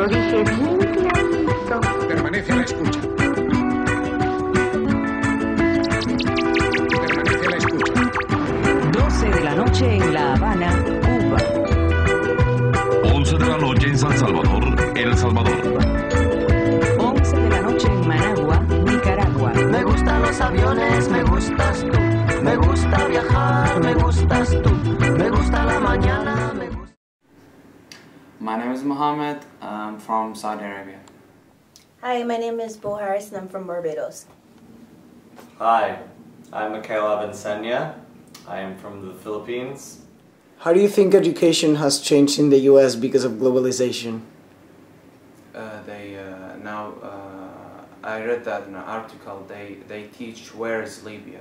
lo dije bien clarito. Permanece a la escucha. Permanece a la escucha. 12 de la noche en La Habana, Cuba. 11 de la noche en San Salvador, El Salvador. 11 de la noche en Managua, Nicaragua. Me gustan los aviones, me gustas tú. Me gusta viajar, me gustas tú. Me gusta la mañana, me gusta... My name is Mohammed. I'm from Saudi Arabia. Hi, my name is Bo Harris and I'm from Barbados. Hi, I'm Mikhail Avancenia. I am from the Philippines. How do you think education has changed in the US because of globalization? I read that in an article, they teach where is Libya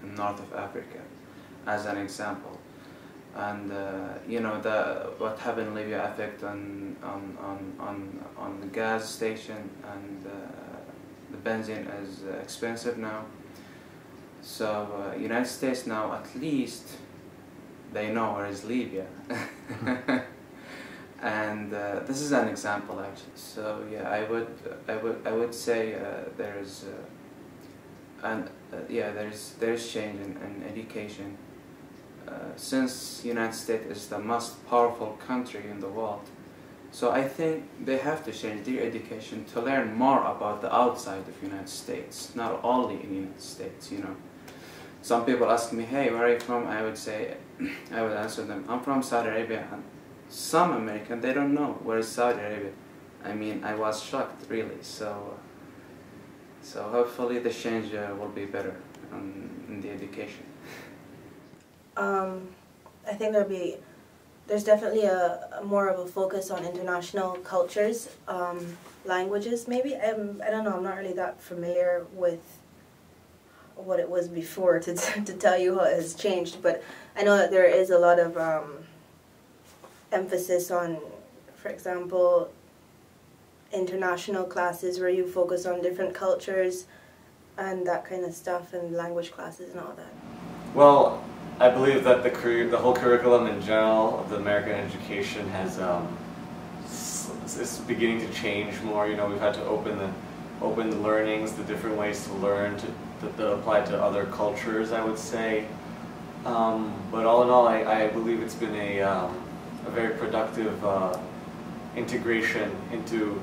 in north of Africa as an example. And you know, what happened in Libya affect on the gas station, and the benzene is expensive now. So United States now at least they know where is Libya. And this is an example actually. So yeah, I would say there's change in education. Since United States is the most powerful country in the world, so I think they have to change their education to learn more about the outside of United States, not only in United States. You know, some people ask me, "Hey, where are you from?" I would say, I would answer them, "I'm from Saudi Arabia." And some American, they don't know where is Saudi Arabia. I mean, I was shocked really. So hopefully the change will be better in the education. I think there's definitely a more of a focus on international cultures, languages maybe. I don't know, I'm not really that familiar with what it was before to tell you how it has changed, but I know that there is a lot of emphasis on, for example, international classes where you focus on different cultures and that kind of stuff, and language classes and all that. Well, I believe that the whole curriculum in general of the American education is beginning to change more. You know, we've had to open the learnings, the different ways to learn that apply to other cultures, I would say. But all in all, I believe it's been a very productive integration into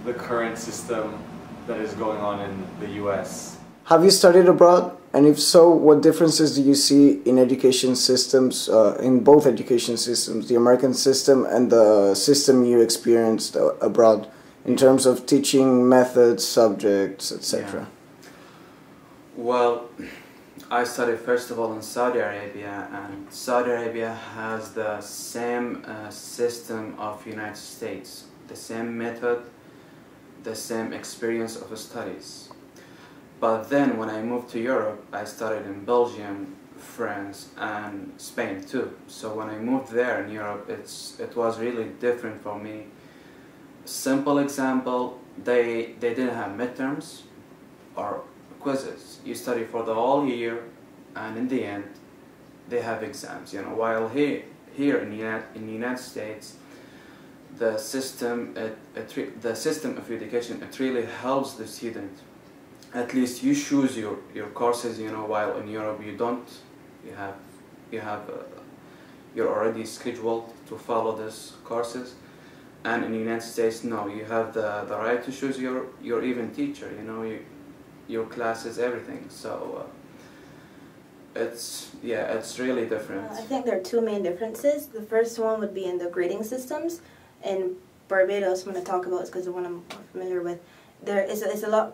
the current system that is going on in the U.S. Have you studied abroad? And if so, what differences do you see in education systems, in both education systems, the American system and the system you experienced abroad, in terms of teaching methods, subjects, etc.? Yeah. Well, I studied first of all in Saudi Arabia, and Saudi Arabia has the same system of United States, the same method, the same experience of studies. But then when I moved to Europe, I studied in Belgium, France, and Spain too. So when I moved there in Europe, it was really different for me. Simple example, they didn't have midterms or quizzes. You study for the whole year, and in the end, they have exams. You know, while here in the United States, the system of education, it really helps the student. At least you choose your courses, you know, while in Europe you don't. You're already scheduled to follow these courses, and in the United States, no, you have the right to choose your even teacher, you know, your classes, everything. So it's really different. I think there are two main differences. The first one would be in the grading systems. In Barbados, I'm going to talk about is because the one I'm more familiar with. It's a lot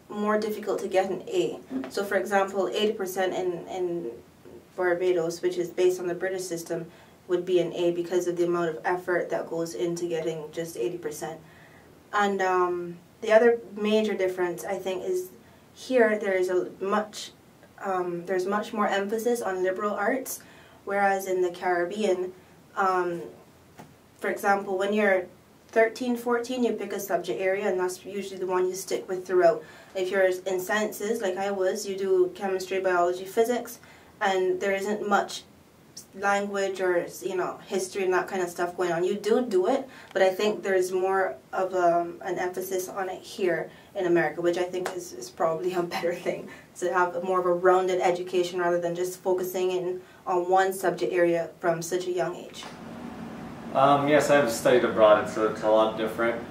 more difficult to get an A. So for example, 80% in Barbados, which is based on the British system, would be an A because of the amount of effort that goes into getting just 80%. And the other major difference, I think, is here there's much more emphasis on liberal arts, whereas in the Caribbean, for example, when you're 13, 14, you pick a subject area, and that's usually the one you stick with throughout. If you're in sciences, like I was, you do chemistry, biology, physics, and there isn't much language or history and that kind of stuff going on. You do it, but I think there's more of an emphasis on it here in America, which I think is probably a better thing, to have more of a rounded education rather than just focusing in on one subject area from such a young age. Yes, I've studied abroad. It's a lot different.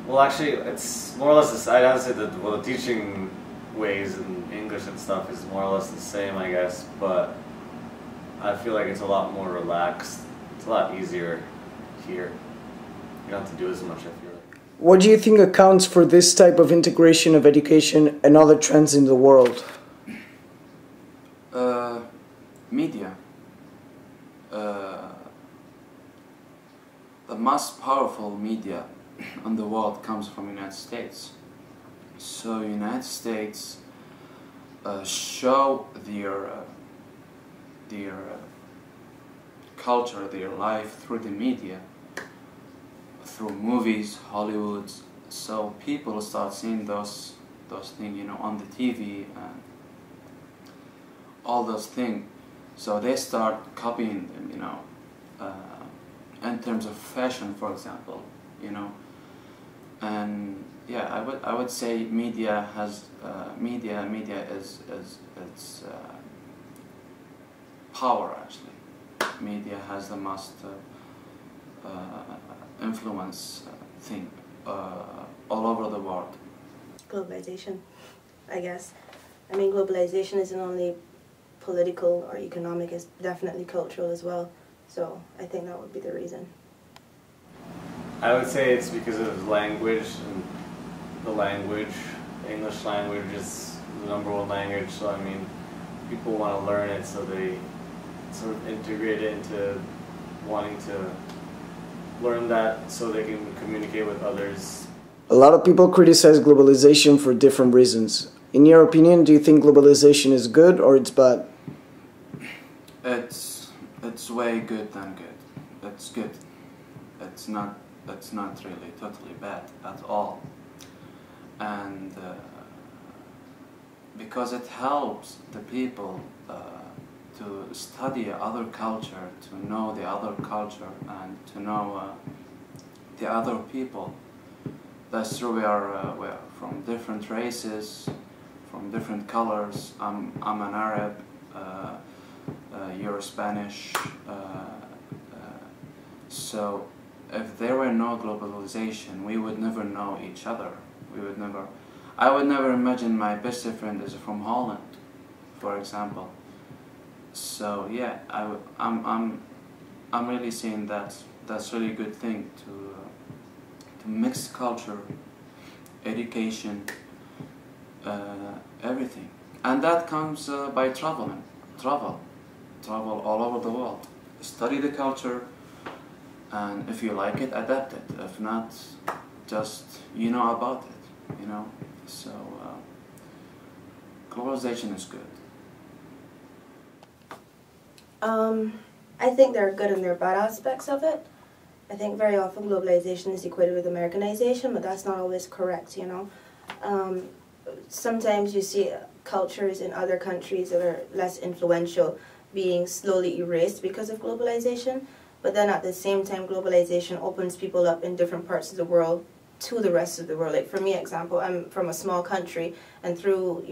Well, actually, it's more or less this. I'd have to say that the teaching ways in English and stuff is more or less the same, I guess. But I feel like it's a lot more relaxed. It's a lot easier here. You don't have to do as much, I feel like. What do you think accounts for this type of integration of education and other trends in the world? Media. The most powerful media in the world comes from United States. So United States show their culture, their life through the media, through movies, Hollywood. So people start seeing those things, on the TV and all those things. So they start copying them, in terms of fashion, for example, and yeah, I would say media has media is its power actually. Media has the most influence thing all over the world. Globalization, I guess. I mean, globalization isn't only political or economic, it's definitely cultural as well. So I think that would be the reason. I would say it's because of language, and the language, English language is the #1 language, so I mean, people want to learn it, so they sort of integrate it into wanting to learn that so they can communicate with others. A lot of people criticize globalization for different reasons. In your opinion, do you think globalization is good or it's bad? It's way good than good. It's good. It's not really totally bad at all. And because it helps the people to study other culture, to know the other culture, and to know the other people. That's true. We are from different races, from different colors. I'm an Arab. You're Spanish. So if there were no globalization, we would never know each other. I would never imagine my best friend is from Holland, for example. So yeah, I'm really seeing that's really good thing to mix culture, education, everything, and that comes by travel all over the world, study the culture, and if you like it, adapt it. If not, just about it. So globalization is good. I think there are good and there are bad aspects of it. I think very often globalization is equated with Americanization, but that's not always correct, Sometimes you see cultures in other countries that are less influential being slowly erased because of globalization, but then at the same time globalization opens people up in different parts of the world to the rest of the world. Like for me, example, I'm from a small country, and through,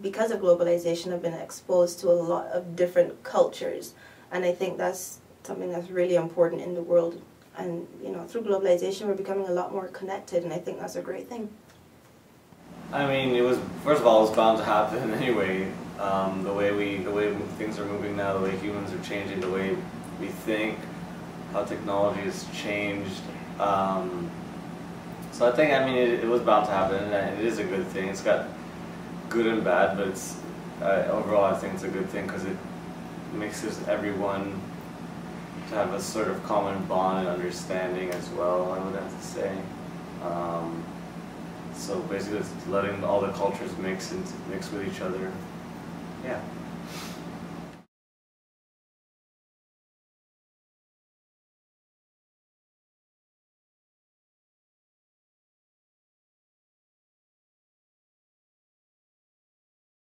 because of globalization, I've been exposed to a lot of different cultures, and I think that's something that's really important in the world. And through globalization, we're becoming a lot more connected, and I think that's a great thing. I mean, first of all, it was bound to happen anyway. The way things are moving now, the way humans are changing, the way we think, how technology has changed. So I think, it was bound to happen, and it is a good thing. It's got good and bad, but overall I think it's a good thing because it mixes everyone to have a sort of common bond and understanding as well, I would have to say. So basically it's letting all the cultures mix with each other.